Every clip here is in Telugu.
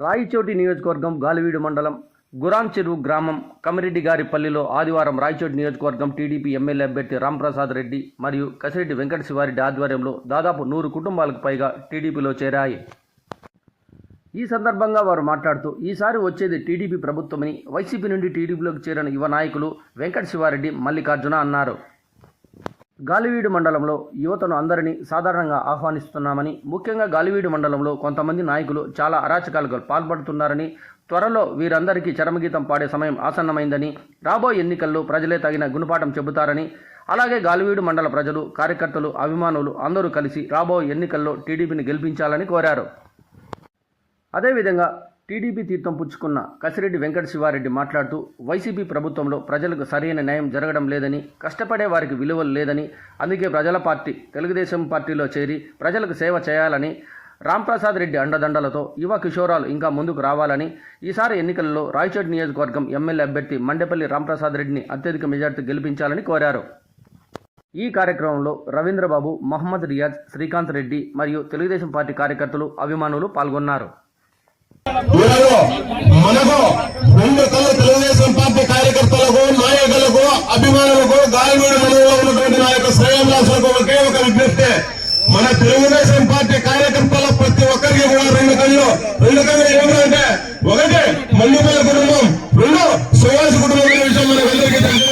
రాయచోటి నియోజకవర్గం గాలివీడు మండలం గురాన్ చెరువు గ్రామం కమిరెడ్డిగారిపల్లిలో ఆదివారం రాయచోటి నియోజకవర్గం టీడీపీ ఎమ్మెల్యే అభ్యర్థి రాంప్రసాద్ రెడ్డి మరియు కసిరెడ్డి వెంకట శివారెడ్డి ఆధ్వర్యంలో దాదాపు 100 కుటుంబాలకు పైగా టీడీపీలో చేరాయి. ఈ సందర్భంగా వారు మాట్లాడుతూ ఈసారి వచ్చేది టీడీపీ ప్రభుత్వమని వైసీపీ నుండి టీడీపీలోకి చేరిన యువ నాయకులు వెంకట శివారెడ్డి, మల్లికార్జున అన్నారు. గాలివీడు మండలంలో యువతను అందరినీ సాధారణంగా ఆహ్వానిస్తున్నామని, ముఖ్యంగా గాలివీడు మండలంలో కొంతమంది నాయకులు చాలా అరాచకాలకు పాల్పడుతున్నారని, త్వరలో వీరందరికీ చరమగీతం పాడే సమయం ఆసన్నమైందని, రాబోయే ఎన్నికల్లో ప్రజలే తగిన గుణపాఠం చెబుతారని, అలాగే గాలివీడు మండల ప్రజలు, కార్యకర్తలు, అభిమానులు అందరూ కలిసి రాబోయే ఎన్నికల్లో టీడీపీని గెలిపించాలని కోరారు. అదేవిధంగా టీడీపీ తీర్థం పుచ్చుకున్న కసిరెడ్డి వెంకట శివారెడ్డి మాట్లాడుతూ వైసీపీ ప్రభుత్వంలో ప్రజలకు సరైన న్యాయం జరగడం లేదని, కష్టపడే వారికి విలువలు లేదని, అందుకే ప్రజల పార్టీ తెలుగుదేశం పార్టీలో చేరి ప్రజలకు సేవ చేయాలని, రాంప్రసాద్ రెడ్డి అండదండలతో యువ కిషోరాలు ఇంకా ముందుకు రావాలని, ఈసారి ఎన్నికల్లో రాయచోటి నియోజకవర్గం ఎమ్మెల్యే అభ్యర్థి మండేపల్లి రాంప్రసాద్ రెడ్డిని అత్యధిక మెజార్టీ గెలిపించాలని కోరారు. ఈ కార్యక్రమంలో రవీంద్రబాబు, మహమ్మద్ రియాజ్, శ్రీకాంత్ రెడ్డి మరియు తెలుగుదేశం పార్టీ కార్యకర్తలు, అభిమానులు పాల్గొన్నారు. మనకు రెండు కళ్ళు తెలుగుదేశం పార్టీ కార్యకర్తలకు, నాయకులకు, అభిమానులకు, గాలివీడు మండలంలో ఉన్నటువంటి నా యొక్క శ్రేయోభిలాషులకు ఒకే ఒక విజ్ఞప్తి. మన తెలుగుదేశం పార్టీ కార్యకర్తల ప్రతి ఒక్కరికి కూడా రెండు కళ్ళు ఏమిటంటే, ఒకటి మండిపల్లి కుటుంబం, రెండు సువాసి కుటుంబం అనే విషయం మనకు అందరికీ తెలుసు.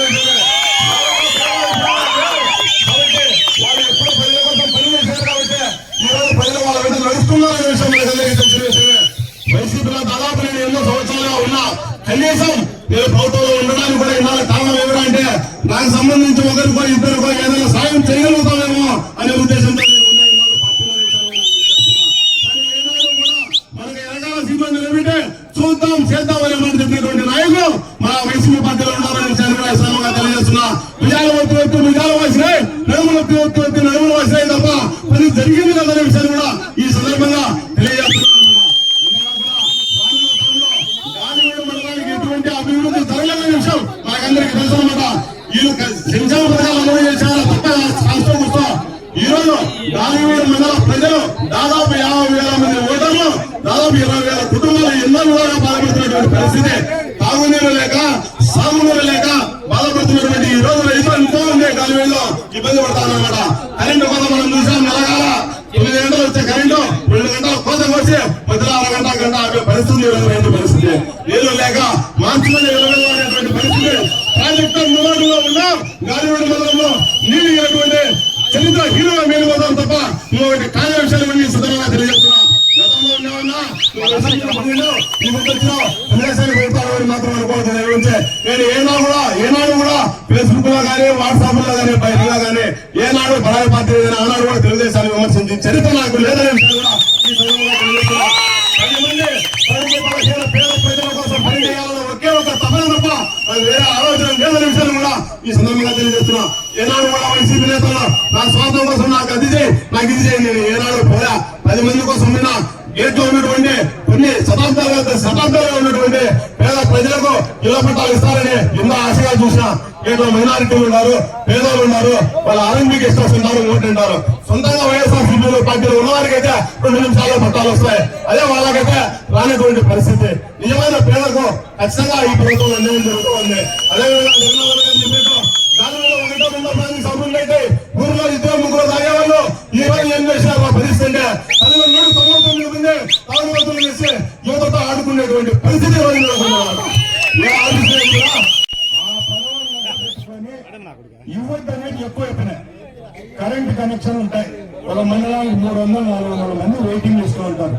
వాళ్ళు ఎప్పుడు ప్రజల కోసం పనిచేశారు కాబట్టి ఈరోజు ప్రజలు వాళ్ళ వెంట నడుస్తున్నారనే విషయం మనకు అందరికీ తెలిసిన విషయమే. వైసీపీలో దాదాపు నేను ఎన్నో సంవత్సరాలుగా ఉన్నా, కనీసం నేను ప్రభుత్వంలో ఉండడానికి కూడా ఇవాళ కారణం ఏమిటంటే నాకు సంబంధించి ఒకరికో ఇద్దరికో ఏదైనా సాయం చేయగలుగుతామేమో అనే ఉద్దేశంతో నేను ఉన్నా. ఇవాళ పార్టీలో కానీ ఏనాడు కూడా మనకు ఎనగాల సిబ్బంది ఏమిటే చూద్దాం చేద్దాం అనే మాట చెప్పినటువంటి నాయకులు మా వైసీపీ పార్టీలో ఉన్నారని విషయాన్ని కూడా శ్రమంగా తెలియజేస్తున్నా. విజయాలు ఒత్తి విజయాలు వచ్చినాయి, నడుములు ఒత్తి నడుములు వచ్చినాయి తప్ప పని జరిగింది కదనే విషయాన్ని కూడా ఈ సందర్భంగా తెలియజేస్తున్నాను. అభివృద్ధి జరగలేని విషయం మనకందరికీ తెలుసు అనమాట. వీళ్ళు సంక్షేమ పథకాలు అమలు చేశారు తప్ప రాష్ట్రం కోసం. ఈ రోజు గాలివీడు మండల ప్రజలు దాదాపు 50,000 మంది ఓటర్లు, దాదాపు 20,000 కుటుంబాలు ఎన్నో విధాలుగా బాధపడుతున్నటువంటి పరిస్థితి. తాగునీరు లేక, సాగునీరు లేక బాధపడుతున్నటువంటి ఈ రోజు రైతులు ఎంతో ఉండే గాలివీడులో ఇబ్బంది పడతారన్నమాట. కరెంటు కోసం మనం చూసాం, నెలగాల 9 గంటలు వచ్చే కరెంటు 2 గంటల కోసం వచ్చి మధ్యలో గంట ఆపే పరిస్థితి పరిస్థితి. నీళ్లు లేక మాంసంలో ఎలవేటువంటి పరిస్థితి. ప్రాజెక్టు అందుబాటులో ఉన్నా గాలివీడు మండలంలో నీళ్లు ఇవ్వటువంటి చరిత్ర హీరోగా మేలుపోతాం తప్ప ఇంకొకటి కార్య విషయాలు సుధరంగా తెలియజేస్తున్నా. గతంలో ఉండేవన్నా ప్రదేశానికి వెళ్తామని మాత్రం అనుకోవద్దు. నేను ఏనాడు కూడా ఫేస్బుక్ లో కానీ, వాట్సాప్ లో కానీ, బయటలో కానీ ఏనాడు పరాయి పార్టీ ఆనాడు కూడా తెలుగుదేశాన్ని విమర్శించి చరిత్ర నాకు లేదనే విషయాలు కూడా ఈ సందర్భంగా తెలియజేస్తున్నా. 10 మంది పేద ప్రజల కోసం పని చేయాలని ఒకే ఒక తపన తప్ప వేరే ఆలోచన లేదనే విషయాన్ని కూడా ఈ సందర్భంగా తెలియజేస్తున్నా. ఏనాడు కూడా వైసీపీ నేతలు నా స్వార్థం కోసం నాకు అది చేయి, నాకు ఇది చేయి నేను ఏనాడు పోయా. 10 మంది కోసం నిన్న గేట్లో ఉన్నటువంటి కొన్ని శతాబ్దాలుగా ఉన్నటువంటి పేద ప్రజలకు ఇళ్ల పట్టాలు ఇస్తారని ఎన్నో ఆశగా చూసిన గేట్లో మైనారిటీలు ఉన్నారు, పేదలు ఉన్నారు, వాళ్ళ ఆర్ఎంపీకి ఇష్టం ఓటుంటారు. సొంతంగా వైఎస్ఆర్సీపీ పార్టీలో ఉన్నవారికి అయితే 2 నిమిషాల్లో పట్టాలు వస్తాయి. అదే వాళ్ళకైతే రానటువంటి పరిస్థితి. నిజమైన పేదలకు ఖచ్చితంగా ఈ ప్రభుత్వం అన్యాయం జరుగుతూ ఉంది. అదేవిధంగా జగన్మోహన్ రెడ్డి చెప్పినట్టు గాలిలో 1 సభ్యులు అయితే ఊరిలో 2-3 తాగేవాళ్ళు ఈ రోజు ఏం చేసినారు పరిస్థితి అంటే అందులో 3 సంవత్సరాలు ఉంది తాగుబోతులు చేసి యువతతో ఆడుకునేటువంటి పరిస్థితి యువత అనేది ఎక్కువ అయిపోయినాయి. కరెంట్ కనెక్షన్ ఉంటాయి, వాళ్ళ మండలానికి 300-400 మంది వెయిటింగ్ లిస్ట్ లో ఉంటారు.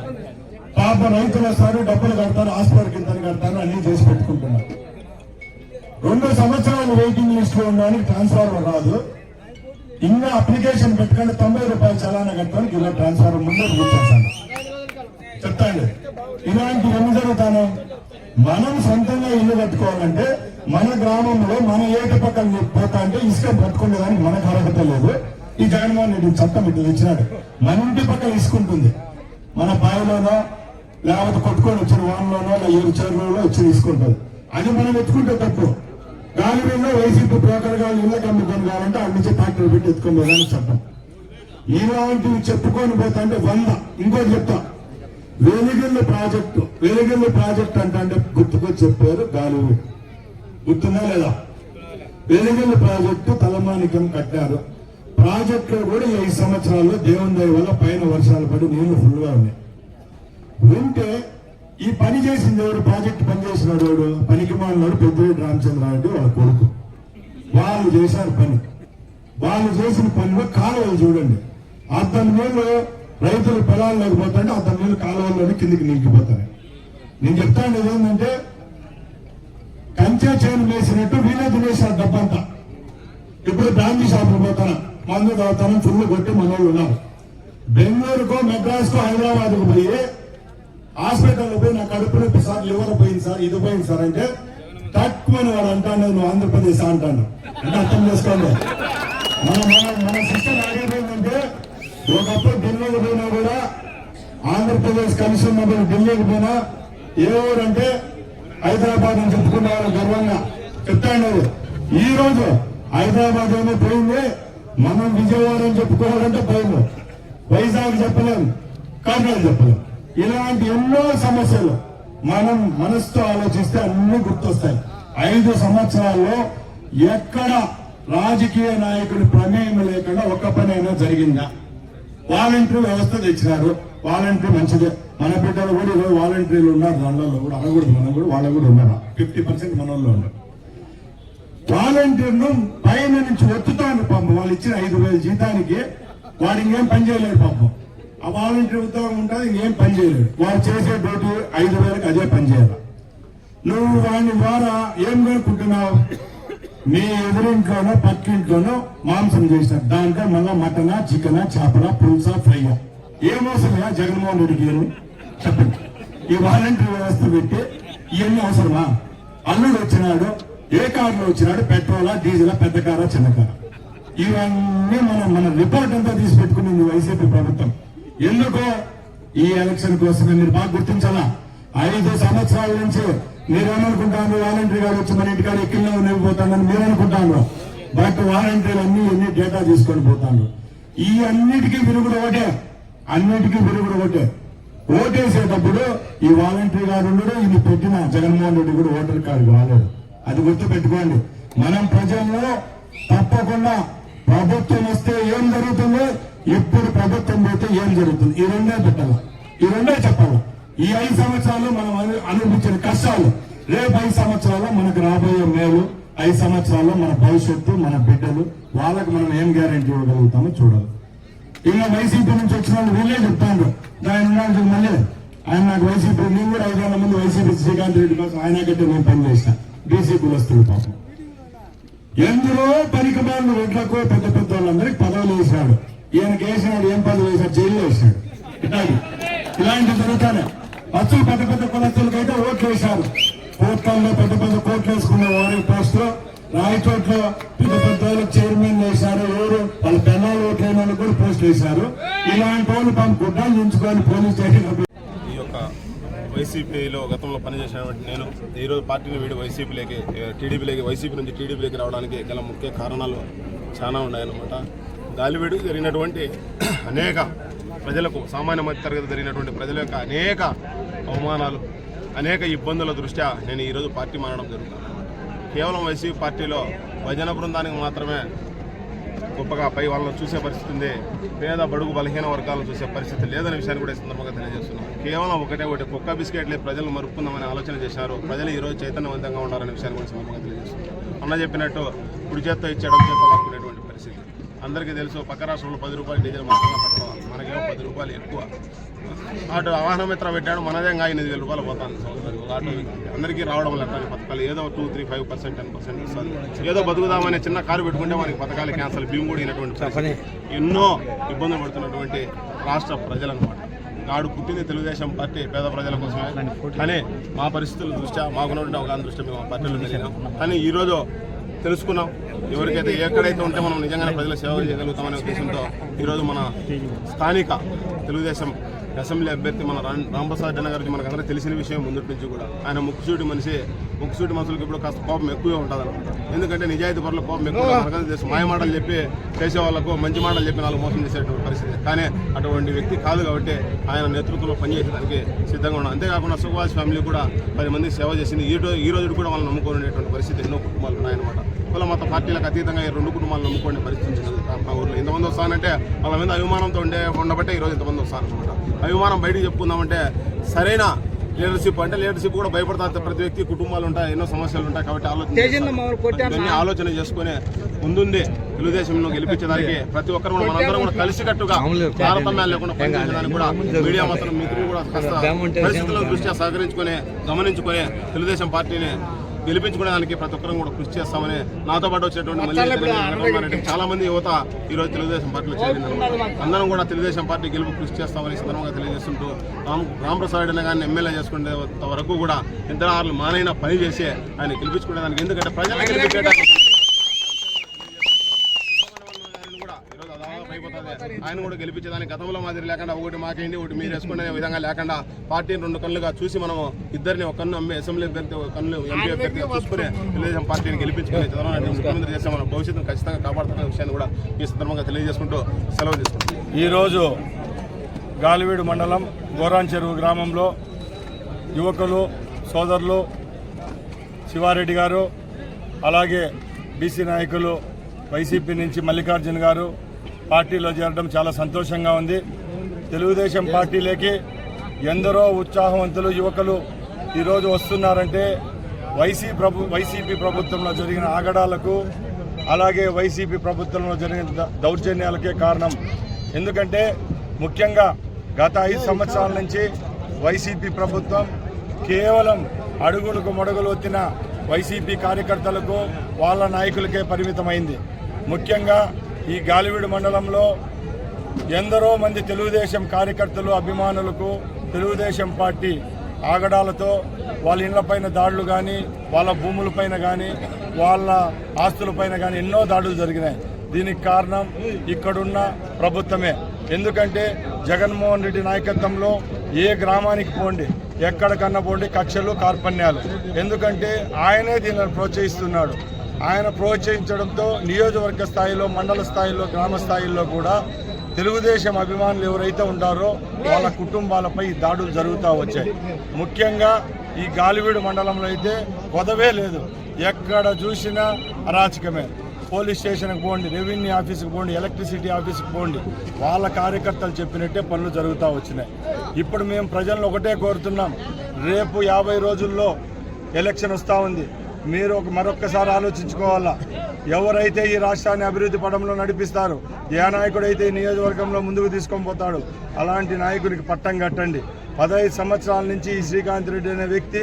పాప రైతులు వస్తారు, డబ్బులు కడతారు, హాస్పిటల్ కింద కడతారు, అన్ని చేసి పెట్టుకుంటున్నారు. 2 సంవత్సరాలు వెయిటింగ్ లిస్ట్ లో ఉండడానికి ట్రాన్స్ఫార్మర్ రాదు. ఇంకా అప్లికేషన్ పెట్టుకుంటే 90 రూపాయలు చలానా కట్టడానికి ఇలా ట్రాన్స్ఫార్మర్ ముందే కూర్చోస్తాను. చెప్తాండి ఇలాంటి ఎన్ని జరుగుతాను. మనం సొంతంగా ఇల్లు కట్టుకోవాలంటే మన గ్రామంలో మన ఏటి పక్కన పోతా అంటే ఇసుక పట్టుకునేదానికి మనకు అర్హత లేదు. ఈ జగన్మోహన్ రెడ్డి చట్టం ఇట్లా తెచ్చినాడు. మన ఇంటి పక్కన ఇసుకుంటుంది, మన బావిలోనో లేకపోతే కొట్టుకొని వచ్చిన వానలోనో లేదా చెరువులోనో వచ్చి తీసుకుంటుంది. అది మనం ఎత్తుకుంటే తప్పు. గాలివీడులో వైసీపీ బ్రోకర్ గా ఇళ్ళకి అమ్ముకొని కావాలంటే అన్ని నుంచి ఫ్యాక్టరీ పెట్టి ఎత్తుకొని పోదానికి చట్టం. ఇలాంటివి చెప్పుకొని పోతా అంటే 100. ఇంకోటి చెప్తా, వెలిగిల్లు ప్రాజెక్టు అంటే గుర్తుకొచ్చి చెప్పారు గాలివీడు. గుర్తుందా లేదా? వెలిగిల్లు ప్రాజెక్టు తలమానికం కట్టారు. ప్రాజెక్టులో కూడా 5 సంవత్సరాల్లో దేవుని దయ వల్ల పైన వర్షాలు పడి నీళ్లు ఫుల్గా ఉన్నాయి. ఉంటే ఈ పని చేసింది ఎవరు? ప్రాజెక్టు పని చేసినాడు ఎవడు? పనికి మాలినాడు పెద్దిరెడ్డి రామచంద్రారెడ్డి వాళ్ళ కొడుకు. వాళ్ళు చేశారు పని. వాళ్ళు చేసిన పనిలో కాలువలు చూడండి, అర్థం నీళ్లు రైతులు పొలాలు లేకపోతుంటే అర్థం నీళ్లు కాలువల్లోనే కిందికి నిలిగిపోతాయి. నేను చెప్తాను ఏంటంటే కంచె చేను వేసినట్టు వీళ్ళే తినేసారు డబ్బంతా. ఇప్పుడు బ్రాంచీ షాపులు పోతాను, మందు తాగుతాను, చుళ్ళు కొట్టి మనోళ్ళు ఉన్నారు. బెంగళూరుకో మెడ్రాస్కో హైదరాబాద్కు పోయి హాస్పిటల్లో పోయి నా కడుపు నొప్పి సార్, లివర్ పోయింది సార్, ఇది పోయింది సార్ అంటే తక్కువ వాడు అంటాను, నువ్వు ఆంధ్రప్రదేశ్ అంటాను. అంటే అర్థం చేసుకోండి. మన సిస్టమ్ ఆగిపోయిందంటే ఒకప్పుడు ఢిల్లీకి పోయినా కూడా ఆంధ్రప్రదేశ్ కమిషన్ ఢిల్లీకి పోయినా ఏ ఊరంటే హైదరాబాద్ అని చెప్పుకున్నారు గర్వంగా చెప్తాను. ఈ రోజు హైదరాబాద్ ఏమో పోయింది, మనం విజయవాడ అని చెప్పుకోవాలంటే పోయింది. వైజాగ్ చెప్పలేము, కర్నూలు చెప్పలేము. ఇలాంటి ఎన్నో సమస్యలు మనం మనసుతో ఆలోచిస్తే అన్ని గుర్తొస్తాయి. 5 సంవత్సరాల్లో ఎక్కడ రాజకీయ నాయకుడి ప్రమేయం లేకుండా ఒక్క పని అయినా జరిగిందా? వాలంటరీ వ్యవస్థ తెచ్చినారు. వాలంటరీ మంచిదే. మన బిడ్డలు కూడా ఈరోజు వాలంటీర్లు ఉన్నారు. దానిలో కూడా అనకూడదు, మనం కూడా వాళ్ళు కూడా ఉన్నారు. 50% మన వాళ్ళు ఉన్నారు. వాలంటీర్ను పైన నుంచి ఒత్తుతాను పాపం. వాళ్ళు ఇచ్చిన 5,000 జీతానికి వాడు ఇంకేం పని చేయలేడు పాపం. ఆ వాలంటీర్ ఉద్యోగం ఉంటుంది, ఇంకేం పని చేయలేడు. వాడు చేసే డ్యూటీ 5,000కి అదే పని చేయాలి. నువ్వు వాడి ద్వారా ఏం కోరుకుంటున్నావు? మీ ఎదురింట్లోనో పక్కింట్లోనో మాంసం చేసినారు, దాంట్లో మళ్ళా మటనా, చికెనా, చేపల, పులుసా, ఫ్రైయా? ఏమవసరమా జగన్మోహన్ రెడ్డికి? చెప్పండి. ఈ వాలంటీర్ వ్యవస్థ పెట్టి ఇవన్నీ అవసరమా? అల్లుడు వచ్చినాడు, ఏ కారులో వచ్చినాడు? పెట్రోలా, డీజిలా, పెద్ద కారా, చిన్న కారా? ఇవన్నీ మన రిపోర్ట్ అంతా తీసి పెట్టుకునింది వైసీపీ ప్రభుత్వం. ఎందుకో ఈ ఎలక్షన్ కోసమే. మీరు బాగా గుర్తించాలా. 5 సంవత్సరాల నుంచి మీరేమనుకుంటాను? వాలంటీర్ గారు వచ్చి మన ఇంటికాడ ఎక్కిల్లో నిలిపోతానని మీరు అనుకుంటాను. బట్ వాలంటీర్లు అన్ని డేటా తీసుకొని పోతాను. ఈ అన్నిటికీ విరుగుడు ఒకటే, ఓటేసేటప్పుడు ఈ వాలంటీర్ గారు ఉండడు, ఇది పెట్టిన జగన్మోహన్ రెడ్డి కూడా ఓటర్ కార్డు కాలేదు. అది గుర్తు పెట్టుకోండి. మనం ప్రజల్లో తప్పకుండా ప్రభుత్వం వస్తే ఏం జరుగుతుందో, ఇప్పుడు ప్రభుత్వం పోతే ఏం జరుగుతుంది, ఈ రెండే పెట్టాలి, ఈ రెండే చెప్పాలి. ఈ 5 సంవత్సరాలు మనం అనుభవించిన కష్టాలు, రేపు 5 సంవత్సరాల్లో మనకు రాబోయే మేలు, 5 సంవత్సరాల్లో మన భవిష్యత్తు, మన బిడ్డలు, వాళ్ళకు మనం ఏం గ్యారెంటీ ఇవ్వగలుగుతామో చూడాలి. ఇలా వైసీపీ నుంచి వచ్చిన వాళ్ళు వీళ్ళే చెప్తాను. ఆయన ఉన్నాడు మళ్ళీ, ఆయన నాకు వైసీపీ, నేను కూడా 5 ఏళ్ల ముందు వైసీపీ శ్రీకాంత్ రెడ్డి కోసం ఆయన కంటే నేను పని చేశాను. బీసీ కులస్తులు పాపం ఎందులో పనికి బాగుంది. రోడ్లకు పెద్ద పెద్ద వాళ్ళందరికీ పదవులు వేసినాడు. ఈయనకి వేసినాడు, ఏం పదవి వేసాడు? జైలు వేసినాడు. ఇలాంటివి జరుగుతానే. అసలు పెద్ద పెద్ద కులస్తులకైతే ఓట్లు వేశారు. కోట్లలో పెద్ద పెద్ద కోట్లు వేసుకున్న వారి పోస్టులో, రాయచోట్లో పెద్ద పెద్ద వాళ్ళకి చైర్మన్ వేశారు. ఎవరు వాళ్ళ పెన్నాలు ఓట్లు అయిన వాళ్ళు కూడా పోస్టులు వేశారు. ఇలాంటి వాళ్ళు తమ గుడ్డాలు ఉంచుకొని పోలీస్ స్టేషన్ ఈ యొక్క వైసీపీలో గతంలో పనిచేసినటువంటి నేను ఈరోజు పార్టీని వీడి టీడీపీలోకి వైసీపీ నుంచి టీడీపీలోకి రావడానికి గల ముఖ్య కారణాలు చాలా ఉన్నాయన్నమాట. గాలివీడు జరిగినటువంటి అనేక ప్రజలకు, సామాన్య మధ్యతరగతి జరిగినటువంటి ప్రజల యొక్క అనేక అవమానాలు, అనేక ఇబ్బందుల దృష్ట్యా నేను ఈరోజు పార్టీ మారడం జరుగుతుంది. కేవలం వైసీపీ పార్టీలో భజన బృందానికి మాత్రమే గొప్పగా పై వాళ్ళని చూసే పరిస్థితి ఉంది. పేద బడుగు బలహీన వర్గాలను చూసే పరిస్థితి లేదనే విషయాన్ని కూడా ఈ సందర్భంగా తెలియజేస్తున్నాను. కేవలం ఒకటే కుక్క బిస్కెట్లే ప్రజలను మరుపుకుందామని ఆలోచన చేశారు. ప్రజలు ఈరోజు చైతన్యవంతంగా ఉండాలనే విషయాన్ని కూడా సందర్భంగా తెలియజేస్తున్నారు. అన్న చెప్పినట్టు కుడి చేత్తో ఇచ్చేయడం చేత్తో లాక్కునేటువంటి పరిస్థితి అందరికీ తెలుసు. పక్క రాష్ట్రంలో 10 రూపాయలు డీజిల్ మాత్రమే పట్టుకోవాలి, మనకేమో 10 రూపాయలు ఎక్కువ. అటు వాహన మిత్ర పెట్టాడు, మనదేగా 8,000 రూపాయలు పోతాను సంవత్సరానికి. ఆటో అందరికీ రావడం లేదు పథకాలు. ఏదో 2, 3, 5%, 10% వస్తుంది. ఏదో బతుకుదామని చిన్న కారు పెట్టుకుంటే మనకి పథకాలు క్యాన్సల్, బియ్యం కూడా అయినటువంటి ఎన్నో ఇబ్బందులు పడుతున్నటువంటి రాష్ట్ర ప్రజలన్నమాట. నాడు పుట్టింది తెలుగుదేశం పార్టీ పేద ప్రజల కోసమే. కానీ మా పరిస్థితుల దృష్ట్యా, మాకున్నటువంటి అవగాహన దృష్ట్యా మేము ఆ పార్టీలో వెళ్ళినాం. కానీ ఈరోజు తెలుసుకున్నాం, ఎవరికైతే ఎక్కడైతే ఉంటే మనం నిజంగానే ప్రజల సేవ చేయగలుగుతామనే ఉద్దేశంతో ఈరోజు మన స్థానిక తెలుగుదేశం అసెంబ్లీ అభ్యర్థి మన రాంప్రసాద్ రెడ్డి గారికి మనకు అందరికీ తెలిసిన విషయం ముందు నుంచి కూడా. ఆయన ముక్కుసూటి మనుషులకు ఇప్పుడు కాస్త కోపం ఎక్కువే ఉంటుంది అనమాట. ఎందుకంటే నిజాయితీ పరుల కోపం ఎక్కువ. మనకంతా తెలుసు, మాయ మాటలు చెప్పి చేసే వాళ్ళకు మంచి మాటలు చెప్పి నాలుగు మోసం చేసేటువంటి పరిస్థితి. కానీ అటువంటి వ్యక్తి కాదు కాబట్టి ఆయన నేతృత్వంలో పనిచేసేదానికి సిద్ధంగా ఉన్నాం. అంతేకాకుండా సుభాష్ ఫ్యామిలీ కూడా 10 మందికి సేవ చేసింది. ఈ రోజు కూడా వాళ్ళని నమ్ముకునేటువంటి పరిస్థితి ఎన్నో కుటుంబాలు ఉన్నాయన్నమాట. కుల మత పార్టీలకు అతీతంగా ఈ 2 కుటుంబాలు నమ్ముకునే పరిస్థితి మా ఊర్లో. ఇంతమంది వస్తానంటే వాళ్ళ మీద అభిమానంతో ఉండబట్టే ఈరోజు ఇంతమంది వస్తారనమాట. అభిమానం బయటికి చెప్పుకుందామంటే సరైన లీడర్షిప్ అంటే లీడర్షిప్ కూడా భయపడతారు. ప్రతి వ్యక్తి కుటుంబాలు ఉంటాయి, ఎన్నో సమస్యలు ఉంటాయి. కాబట్టి ఆలోచన చేసుకుని ముందుండి తెలుగుదేశంలో గెలిపించడానికి ప్రతి ఒక్కరు కూడా మనందరం కూడా కలిసికట్టుగా తారతమ్యాలు లేకుండా పనిచేయడానికి కూడా మీడియా మాత్రం మిత్రులు కూడా పరిస్థితుల దృష్ట్యా సహకరించుకొని గమనించుకొని తెలుగుదేశం పార్టీని గెలిపించుకోవడానికి ప్రతి ఒక్కరం కూడా కృషి చేస్తామని నాతో పాటు వచ్చేటువంటి చాలా మంది యువత ఈ రోజు తెలుగుదేశం పార్టీలో చేరిందన్నమాట. అందరం కూడా తెలుగుదేశం పార్టీ గెలుపు కృషి చేస్తామని సందర్భంగా తెలియజేస్తుంటూ రాంప్రసాద్ రెడ్డి గారిని ఎమ్మెల్యే చేసుకునే వరకు కూడా ఇంతరాలు మానైనా పని చేసి ఆయన గెలిపించుకునేదానికి, ఎందుకంటే ప్రజలను గెలిపించడానికి ఆయన కూడా గెలిపించేదానికి గతంలో మాదిరి లేకుండా ఒకటి మాకేంటి ఒకటి మీరు వేసుకునే విధంగా లేకుండా పార్టీని 2 కన్నులుగా చూసి మనము ఇద్దరిని ఒక కన్ను అసెంబ్లీ అభ్యర్థి, ఒక కన్ను ఎంపీ అభ్యర్థిగా చూసుకుని తెలుగుదేశం పార్టీని గెలిపించుకుని చంద్రబాబు ముఖ్యమంత్రి చేస్తే మన భవిష్యత్తును ఖచ్చితంగా కాపాడుతున్న విషయాన్ని కూడా ఈ సందర్భంగా తెలియజేసుకుంటూ సెలవు తీసుకుంటాం. ఈరోజు గాలివీడు మండలం గోరాన్ చెరువు గ్రామంలో యువకులు సోదరులు శివారెడ్డి గారు, అలాగే బీసీ నాయకులు వైసీపీ నుంచి మల్లికార్జున గారు పార్టీలో చేరడం చాలా సంతోషంగా ఉంది. తెలుగుదేశం పార్టీలోకి ఎందరో ఉత్సాహవంతులు యువకులు ఈరోజు వస్తున్నారంటే వైసీపీ ప్రభుత్వంలో జరిగిన ఆగడాలకు, అలాగే వైసీపీ ప్రభుత్వంలో జరిగిన దౌర్జన్యాలకే కారణం. ఎందుకంటే ముఖ్యంగా గత 5 సంవత్సరాల నుంచి వైసీపీ ప్రభుత్వం కేవలం అడుగులకు మడుగులు వచ్చిన వైసీపీ కార్యకర్తలకు వాళ్ళ నాయకులకే పరిమితమైంది. ముఖ్యంగా ఈ గాలివీడు మండలంలో ఎందరో మంది తెలుగుదేశం కార్యకర్తలు అభిమానులకు తెలుగుదేశం పార్టీ ఆగడాలతో వాళ్ళ ఇళ్లపైన దాడులు కానీ, వాళ్ళ భూములపైన కానీ, వాళ్ళ ఆస్తులపైన కానీ ఎన్నో దాడులు జరిగినాయి. దీనికి కారణం ఇక్కడున్న ప్రభుత్వమే. ఎందుకంటే జగన్మోహన్ రెడ్డి నాయకత్వంలో ఏ గ్రామానికి పోండి, ఎక్కడికన్నా పోండి కక్షలు కార్పణ్యాలు. ఎందుకంటే ఆయనే దీనిని ప్రోత్సహిస్తున్నాడు. ఆయన ప్రోత్సహించడంతో నియోజకవర్గ స్థాయిలో, మండల స్థాయిలో, గ్రామ స్థాయిలో కూడా తెలుగుదేశం అభిమానులు ఎవరైతే ఉంటారో వాళ్ళ కుటుంబాలపై దాడులు జరుగుతూ వచ్చాయి. ముఖ్యంగా ఈ గాలివీడు మండలంలో అయితే కొదవే లేదు, ఎక్కడ చూసినా అరాచకమే. పోలీస్ స్టేషన్కి పోండి, రెవెన్యూ ఆఫీస్కి పోండి, ఎలక్ట్రిసిటీ ఆఫీస్కి పోండి, వాళ్ళ కార్యకర్తలు చెప్పినట్టే పనులు జరుగుతూ వచ్చినాయి. ఇప్పుడు మేము ప్రజలను ఒకటే కోరుతున్నాం, రేపు 50 రోజుల్లో ఎలక్షన్ వస్తూ ఉంది. మీరు మరొక్కసారి ఆలోచించుకోవాలా. ఎవరైతే ఈ రాష్ట్రాన్ని అభివృద్ధి పడంలో నడిపిస్తారు, ఏ నాయకుడైతే ఈ నియోజకవర్గంలో ముందుకు తీసుకొని పోతాడు, అలాంటి నాయకుడికి పట్టం కట్టండి. 15 సంవత్సరాల నుంచి ఈ శ్రీకాంత్ రెడ్డి అనే వ్యక్తి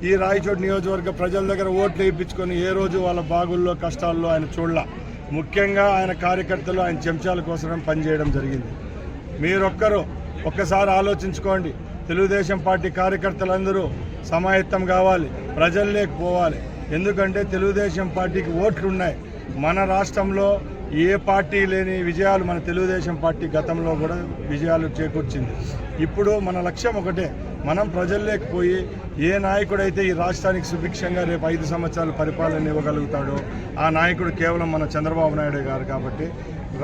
ఈ రాయచోటి నియోజకవర్గ ప్రజల దగ్గర ఓట్లు వేయించుకొని ఏ రోజు వాళ్ళ బాగుల్లో కష్టాల్లో ఆయన చూడలా. ముఖ్యంగా ఆయన కార్యకర్తలు ఆయన చెంచాల కోసం పనిచేయడం జరిగింది. మీరొక్కరు ఒక్కసారి ఆలోచించుకోండి. తెలుగుదేశం పార్టీ కార్యకర్తలందరూ సమాయత్తం కావాలి, ప్రజల్లోకి పోవాలి. ఎందుకంటే తెలుగుదేశం పార్టీకి ఓట్లు ఉన్నాయి. మన రాష్ట్రంలో ఏ పార్టీ లేని విజయాలు మన తెలుగుదేశం పార్టీ గతంలో కూడా విజయాలు చేకూర్చింది. ఇప్పుడు మన లక్ష్యం ఒకటే, మనం ప్రజల్లోకి పోయి ఏ నాయకుడైతే ఈ రాష్ట్రానికి సుభిక్షంగా రేపు 5 సంవత్సరాలు పరిపాలన ఇవ్వగలుగుతాడో ఆ నాయకుడు కేవలం మన చంద్రబాబు నాయుడు గారు. కాబట్టి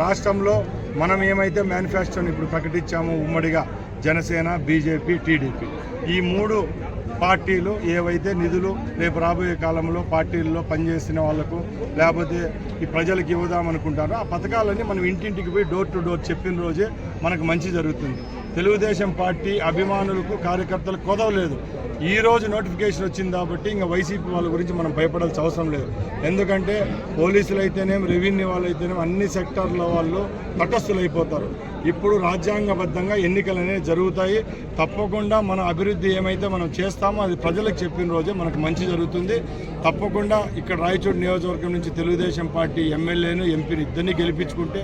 రాష్ట్రంలో మనం ఏమైతే మేనిఫెస్టోని ఇప్పుడు ప్రకటించామో ఉమ్మడిగా జనసేన, బీజేపీ, టీడీపీ ఈ 3 పార్టీలు ఏవైతే నిధులు రేపు రాబోయే కాలంలో పార్టీల్లో పనిచేసిన వాళ్లకు లేకపోతే ఈ ప్రజలకు ఇవ్వదామనుకుంటారో ఆ పథకాలన్నీ మనం ఇంటింటికి పోయి డోర్ టు డోర్ చెప్పిన రోజే మనకు మంచి జరుగుతుంది. తెలుగుదేశం పార్టీ అభిమానులకు కార్యకర్తలకు కొదవలేదు. ఈ రోజు నోటిఫికేషన్ వచ్చింది కాబట్టి ఇంకా వైసీపీ వాళ్ళ గురించి మనం భయపడాల్సిన అవసరం లేదు. ఎందుకంటే పోలీసులు అయితేనేమి, రెవెన్యూ వాళ్ళు అయితేనేమి అన్ని సెక్టార్ల వాళ్ళు తటస్థులు అయిపోతారు. ఇప్పుడు రాజ్యాంగబద్ధంగా ఎన్నికలు అనేవి జరుగుతాయి. తప్పకుండా మన అభివృద్ధి ఏమైతే మనం చేస్తామో అది ప్రజలకు చెప్పిన రోజే మనకు మంచి జరుగుతుంది. తప్పకుండా ఇక్కడ రాయచోటి నియోజకవర్గం నుంచి తెలుగుదేశం పార్టీ ఎమ్మెల్యేను, ఎంపీని ఇద్దరిని గెలిపించుకుంటే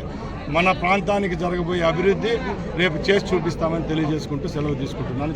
మన ప్రాంతానికి జరగబోయే అభివృద్ధి రేపు చేసి చూపిస్తామని తెలియజేసుకుంటూ సెలవు తీసుకుంటున్నాను.